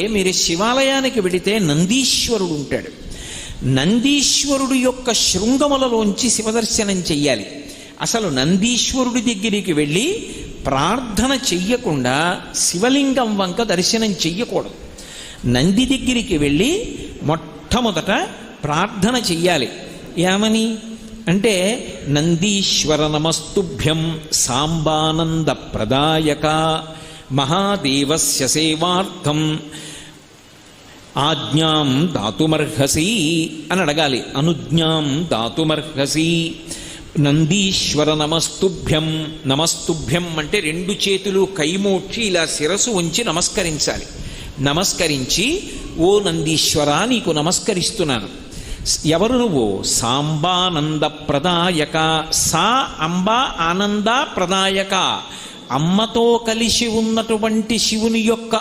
మీరు శివాలయానికి వెడితే నందీశ్వరుడు ఉంటాడు. నందీశ్వరుడు యొక్క శృంగములలోంచి శివదర్శనం చెయ్యాలి. అసలు నందీశ్వరుడి దగ్గరికి వెళ్ళి ప్రార్థన చెయ్యకుండా శివలింగం వంక దర్శనం చెయ్యకూడదు. నంది దగ్గరికి వెళ్ళి మొట్టమొదట ప్రార్థన చెయ్యాలి. ఏమని అంటే, నందీశ్వర నమస్తుభ్యం సాంబానంద ప్రదాయక మహాదేవస్య సేవార్థం ఆజ్ఞాం దాతుమర్హసి అని అడగాలి. అనుజ్ఞాం దాతుమర్హసి. నందీశ్వర నమస్తుభ్యం. నమస్తుభ్యం అంటే రెండు చేతులు కైమోడ్చి ఇలా శిరసు ఉంచి నమస్కరించాలి. నమస్కరించి, ఓ నందీశ్వర నీకు నమస్కరిస్తున్నాను. ఎవరు నువ్వు? సాంబానంద ప్రదాయక. సా అంబ ఆనంద ప్రదాయక. అమ్మతో కలిసి ఉన్నటువంటి శివుని యొక్క